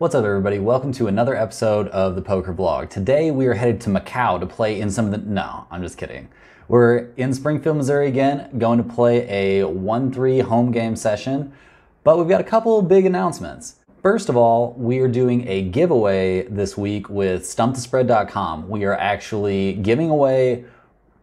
What's up everybody? Welcome to another episode of the Poker Vlog. Today we are headed to Macau to play in some of the... No, I'm just kidding. We're in Springfield, Missouri again, going to play a 1-3 home game session, but we've got a couple big announcements. First of all, we are doing a giveaway this week with stumpthespread.com. We are actually giving away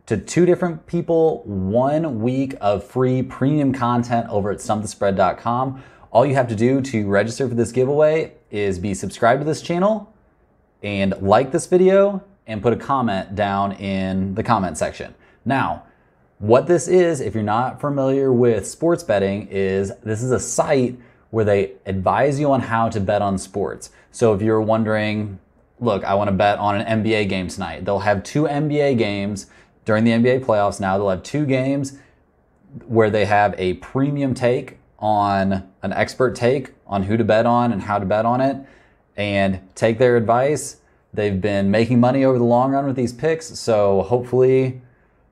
to 2 different people 1 week of free premium content over at stumpthespread.com. All you have to do to register for this giveaway is be subscribed to this channel and like this video and put a comment down in the comment section. Now, what this is, if you're not familiar with sports betting, is this is a site where they advise you on how to bet on sports. So if you're wondering, look, I want to bet on an NBA game tonight, they'll have 2 NBA games during the NBA playoffs now. They'll have 2 games where they have a premium take on an expert take on who to bet on and how to bet on it, and take their advice. They've been making money over the long run with these picks, so hopefully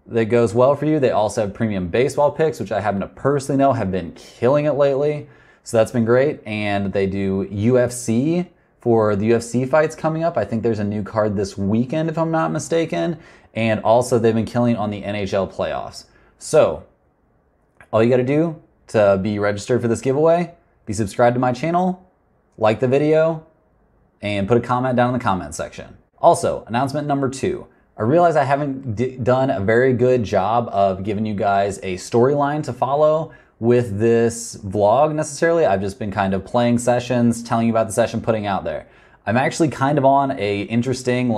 that goes well for you. They also have premium baseball picks, which I happen to personally know have been killing it lately, so that's been great. And they do UFC for the UFC fights coming up. I think there's a new card this weekend if I'm not mistaken, and also they've been killing on the NHL playoffs. So all you got to do to be registered for this giveaway, be subscribed to my channel, like the video, and put a comment down in the comment section. Also, announcement number 2. I realize I haven't done a very good job of giving you guys a storyline to follow with this vlog necessarily. I've just been kind of playing sessions, telling you about the session, putting out there. I'm actually kind of on a interesting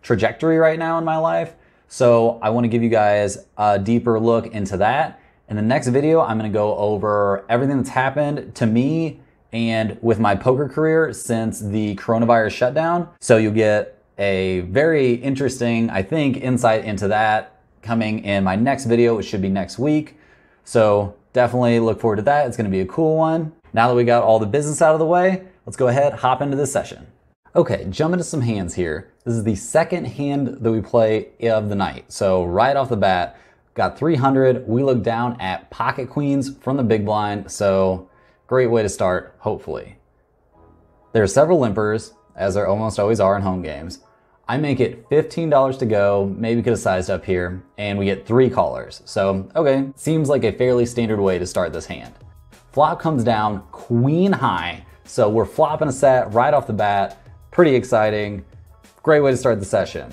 trajectory right now in my life. So I want to give you guys a deeper look into that. In the next video, I'm going to go over everything that's happened to me and with my poker career since the coronavirus shutdown. So you'll get a very interesting, I think, insight into that coming in my next video, which should be next week. So definitely look forward to that. It's going to be a cool one. Now that we got all the business out of the way, let's go ahead, hop into this session. Okay, jump into some hands here. This is the second hand that we play of the night. So right off the bat, got 300. We look down at pocket queens from the big blind, so great way to start, hopefully. There are several limpers, as there almost always are in home games. I make it $15 to go, maybe could have sized up here, and we get 3 callers. So, okay, seems like a fairly standard way to start this hand. Flop comes down queen high, so we're flopping a set right off the bat. Pretty exciting. Great way to start the session.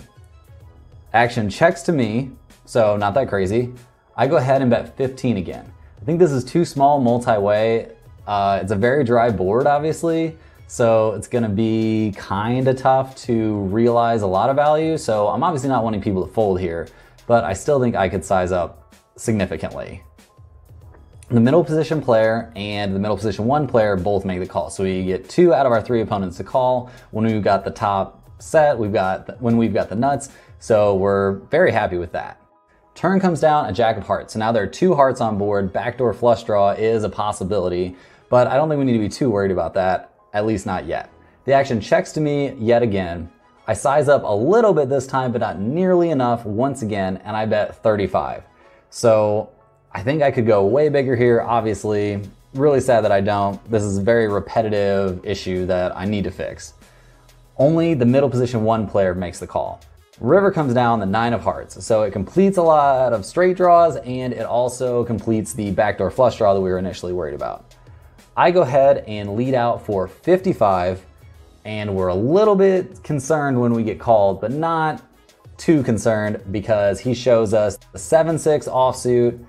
Action checks to me, so not that crazy. I go ahead and bet 15 again. I think this is too small multi-way. It's a very dry board, obviously, so it's gonna be kinda tough to realize a lot of value. So I'm obviously not wanting people to fold here, but I still think I could size up significantly. The middle position player and the middle position 1 player both make the call. So we get 2 out of our 3 opponents to call when we've got the top set, when we've got the nuts. So we're very happy with that. Turn comes down a jack of hearts. So now there are 2 hearts on board. Backdoor flush draw is a possibility, but I don't think we need to be too worried about that, at least not yet. The action checks to me yet again. I size up a little bit this time, but not nearly enough once again, and I bet 35. So I think I could go way bigger here, obviously. Really sad that I don't. This is a very repetitive issue that I need to fix. Only the middle position 1 player makes the call. River comes down the 9 of hearts, so it completes a lot of straight draws, and it also completes the backdoor flush draw that we were initially worried about. I go ahead and lead out for 55, and we're a little bit concerned when we get called, but not too concerned because he shows us the 7-6 offsuit.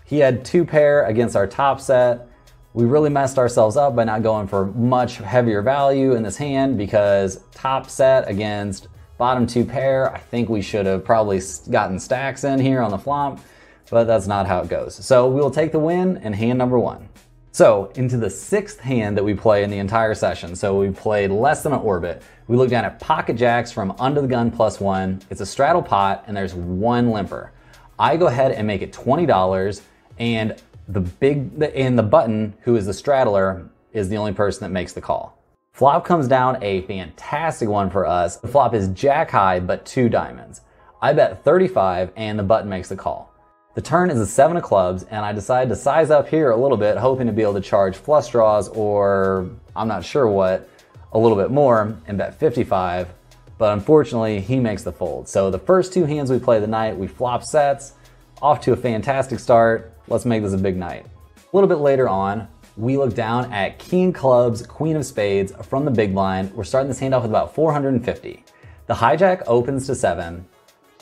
He had 2 pair against our top set. We really messed ourselves up by not going for much heavier value in this hand because top set against bottom 2 pair, I think we should have probably gotten stacks in here on the flop, but that's not how it goes. So we will take the win in hand number 1. So into the 6th hand that we play in the entire session. So we played less than an orbit. We look down at pocket jacks from under the gun +1. It's a straddle pot and there's 1 limper. I go ahead and make it $20, and the button, who is the straddler, is the only person that makes the call. Flop comes down a fantastic one for us. The flop is jack high, but 2 diamonds. I bet 35 and the button makes the call. The turn is a 7 of clubs, and I decide to size up here a little bit, hoping to be able to charge flush draws or I'm not sure what. a little bit more and bet 55, but unfortunately he makes the fold. So the first two hands we play of the night, we flop sets, off to a fantastic start. Let's make this a big night. A little bit later on, we look down at king clubs, queen of spades from the big blind. We're starting this hand off with about 450. The hijack opens to 7.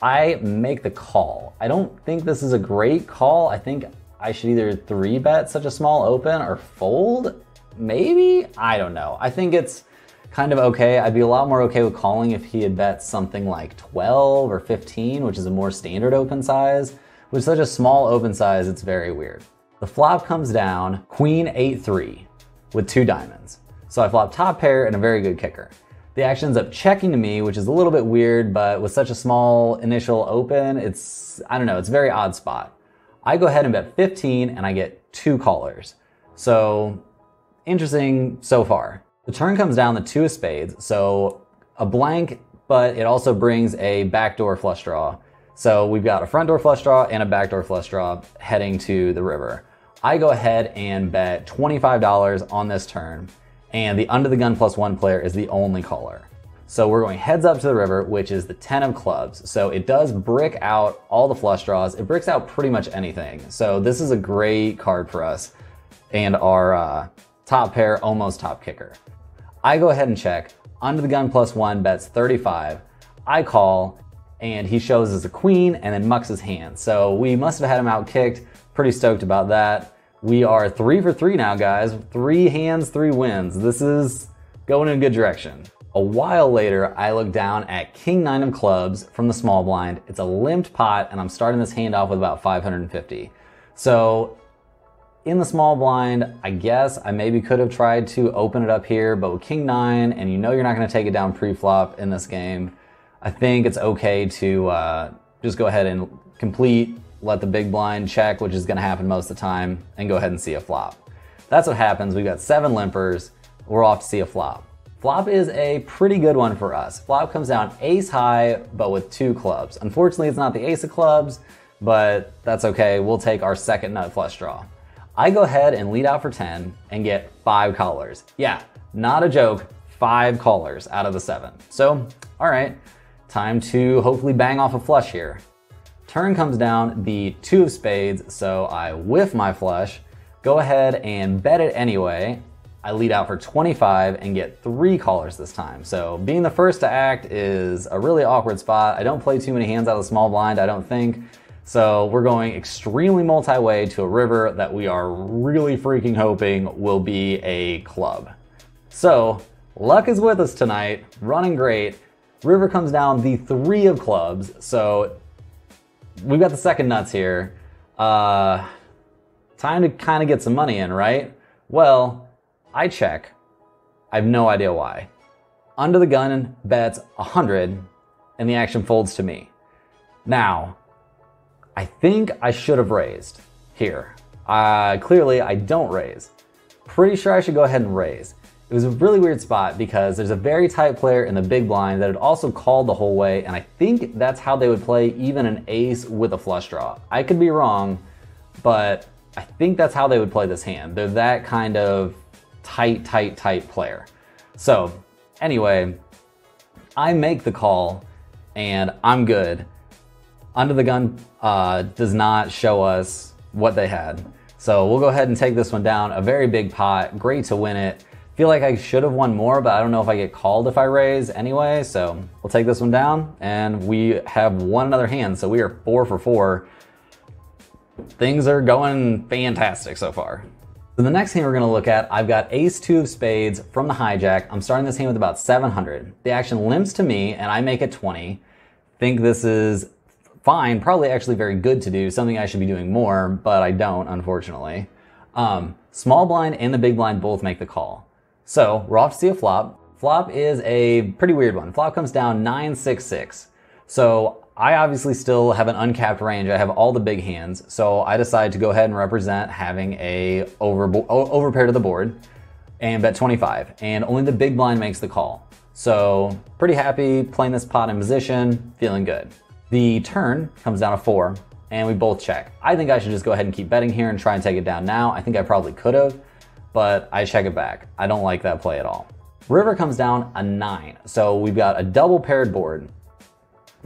I make the call. I don't think this is a great call. I think I should either 3-bet such a small open or fold, maybe? I don't know. I think it's kind of okay. I'd be a lot more okay with calling if he had bet something like 12 or 15, which is a more standard open size. With such a small open size, it's very weird. The flop comes down, queen 8-3 with 2 diamonds. So I flop top pair and a very good kicker. The action ends up checking to me, which is a little bit weird, but with such a small initial open, I don't know, it's a very odd spot. I go ahead and bet 15 and I get 2 callers. So interesting so far. The turn comes down the 2 of spades, so a blank, but it also brings a backdoor flush draw. So we've got a front door flush draw and a backdoor flush draw heading to the river. I go ahead and bet $25 on this turn, and the under the gun +1 player is the only caller. So we're going heads up to the river, which is the 10 of clubs. So it does brick out all the flush draws. It bricks out pretty much anything. So this is a great card for us and our top pair, almost top kicker. I go ahead and check. Under the gun +1 bets 35. I call, and he shows us a queen and then mucks his hand. So we must have had him out kicked. Pretty stoked about that. We are 3 for 3 now, guys. 3 hands, 3 wins. This is going in a good direction. A while later, I look down at king 9 of clubs from the small blind. It's a limped pot, and I'm starting this hand off with about 550. So in the small blind, I guess I maybe could have tried to open it up here, but with king 9, and you know you're not going to take it down pre-flop in this game, I think it's okay to just go ahead and complete, let the big blind check, which is going to happen most of the time, and go ahead and see a flop. That's what happens. We've got 7 limpers. We're off to see a flop. Flop is a pretty good one for us. Flop comes down ace high, but with 2 clubs. Unfortunately, it's not the ace of clubs, but that's okay. We'll take our second nut flush draw. I go ahead and lead out for 10 and get 5 callers. Yeah, not a joke, 5 callers out of the 7. So, all right, time to hopefully bang off a flush here. Turn comes down the 2 of spades, so I whiff my flush, go ahead and bet it anyway. I lead out for 25 and get 3 callers this time. So being the first to act is a really awkward spot. I don't play too many hands out of the small blind, I don't think. So we're going extremely multi-way to a river that we are really freaking hoping will be a club. So luck is with us tonight, running great. River comes down the 3 of clubs, so we've got the second nuts here. Time to kind of get some money in, right? Well, I check. I have no idea why. Under the gun bets 100 and the action folds to me. Now, I think I should have raised here. Clearly, I don't raise. Pretty sure I should go ahead and raise. It was a really weird spot because there's a very tight player in the big blind that had also called the whole way, and I think that's how they would play even an ace with a flush draw. I could be wrong, but I think that's how they would play this hand. They're that kind of tight player. So anyway, I make the call and I'm good. Under the gun does not show us what they had. So we'll go ahead and take this one down. A very big pot, great to win it. Feel like I should have won more, but I don't know if I get called if I raise anyway. So we'll take this one down and we have one another hand. So we are 4 for 4. Things are going fantastic so far. So the next hand we're gonna look at, I've got ace 2 of spades from the hijack. I'm starting this hand with about 700. The action limps to me and I make it 20. Think this is fine, probably actually very good to do, something I should be doing more, but I don't, unfortunately. Small blind and the big blind both make the call. So we're off to see a flop. Flop is a pretty weird one. Flop comes down 9-6-6. So I obviously still have an uncapped range. I have all the big hands. So I decide to go ahead and represent having a overpair to the board and bet 25. And only the big blind makes the call. So pretty happy playing this pot in position, feeling good. The turn comes down to 4 and we both check. I think I should just go ahead and keep betting here and try and take it down now. I think I probably could have, but I check it back. I don't like that play at all. River comes down a 9. So we've got a double paired board.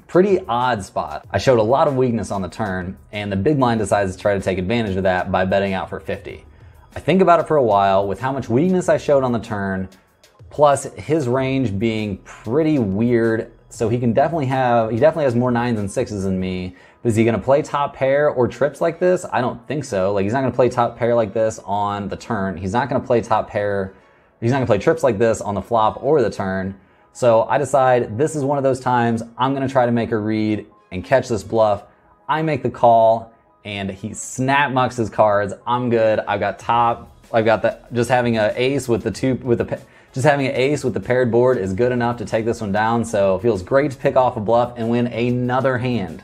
Pretty odd spot. I showed a lot of weakness on the turn, and the big blind decides to try to take advantage of that by betting out for 50. I think about it for a while with how much weakness I showed on the turn, plus his range being pretty weird. So he definitely has more 9s and 6s than me. But is he gonna play top pair or trips like this? I don't think so. Like, he's not gonna play top pair like this on the turn. He's not gonna play top pair, he's not gonna play trips like this on the flop or the turn. So I decide this is one of those times I'm gonna try to make a read and catch this bluff. I make the call and he snap mucks his cards. I'm good. I've got just having an ace with having an ace with the paired board is good enough to take this one down. So it feels great to pick off a bluff and win another hand.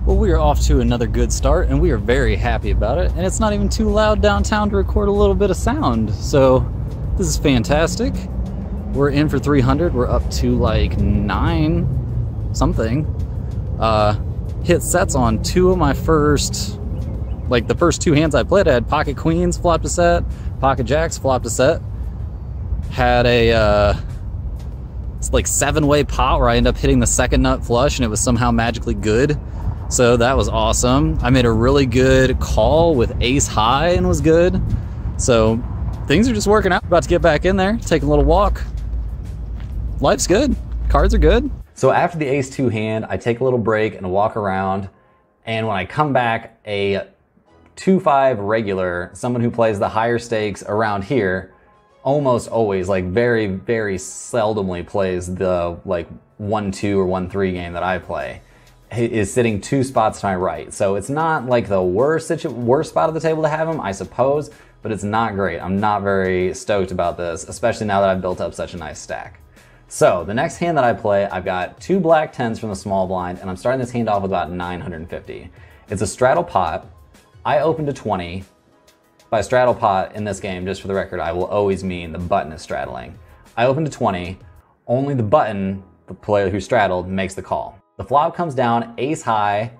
Well, we are off to another good start, and we are very happy about it. And it's not even too loud downtown to record a little bit of sound. So this is fantastic. We're in for 300. We're up to like 9 something. Hit sets on 2 of my first, like the first 2 hands I played. I had pocket queens, flopped a set, pocket jacks, flopped a set. Had a, it's like 7-way pot where I end up hitting the second nut flush and it was somehow magically good. So that was awesome. I made a really good call with ace high and was good. So things are just working out. About to get back in there, take a little walk. Life's good. Cards are good. So after the ace-2 hand, I take a little break and walk around. And when I come back, a 2-5 regular, someone who plays the higher stakes around here, almost always, like very, very seldomly plays the like 1-2 or 1-3 game that I play, is sitting 2 spots to my right. So it's not like the worst spot of the table to have him, I suppose, but it's not great. I'm not very stoked about this, especially now that I've built up such a nice stack. So the next hand that I play, I've got 2 black 10s from the small blind, and I'm starting this hand off with about 950. It's a straddle pot. I open to 20. By straddle pot in this game, just for the record, I will always mean the button is straddling. I open to 20. Only the button, the player who straddled, makes the call. The flop comes down ace high,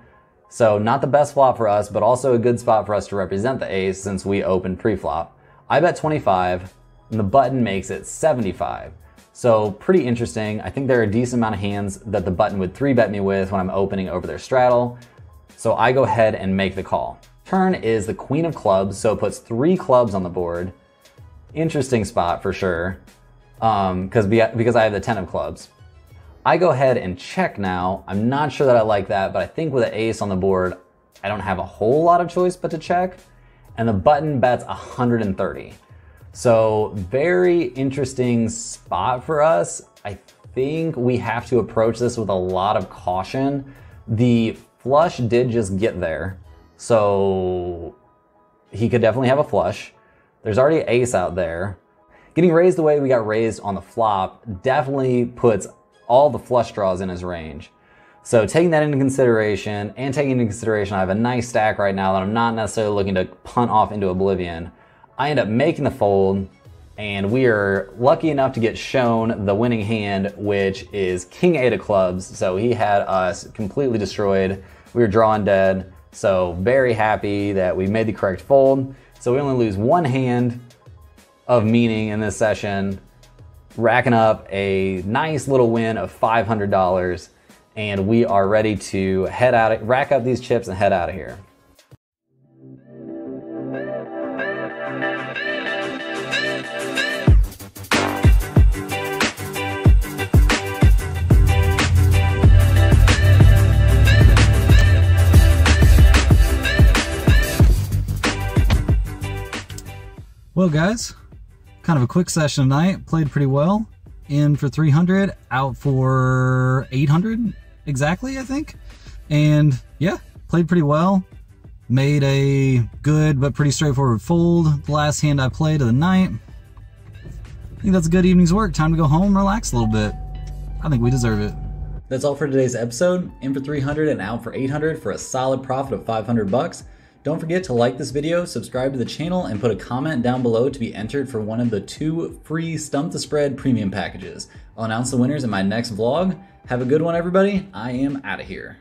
so not the best flop for us, but also a good spot for us to represent the ace since we opened pre-flop. I bet 25, and the button makes it 75. So pretty interesting. I think there are a decent amount of hands that the button would 3-bet me with when I'm opening over their straddle. So I go ahead and make the call. Turn is the queen of clubs, so it puts 3 clubs on the board. Interesting spot for sure, because I have the 10 of clubs. I go ahead and check now. I'm not sure that I like that, but I think with an ace on the board, I don't have a whole lot of choice but to check. And the button bets 130. So very interesting spot for us. I think we have to approach this with a lot of caution. The flush did just get there, so he could definitely have a flush. There's already an ace out there. Getting raised the way we got raised on the flop definitely puts all the flush draws in his range. So taking that into consideration, and taking into consideration I have a nice stack right now that I'm not necessarily looking to punt off into oblivion, I end up making the fold, and we are lucky enough to get shown the winning hand, which is King 8 of clubs. So he had us completely destroyed. We were drawing dead. So very happy that we made the correct fold. So we only lose 1 hand of meaning in this session, racking up a nice little win of $500, and we are ready to head out, rack up these chips and head out of here. Well, guys, kind of a quick session tonight. Played pretty well. In for 300, out for 800 exactly, I think. And yeah, played pretty well. Made a good but pretty straightforward fold the last hand I played of the night. I think that's a good evening's work. Time to go home, relax a little bit. I think we deserve it. That's all for today's episode. In for 300 and out for 800 for a solid profit of 500 bucks. Don't forget to like this video, subscribe to the channel, and put a comment down below to be entered for one of the 2 free Stump the Spread premium packages. I'll announce the winners in my next vlog. Have a good one, everybody. I am out of here.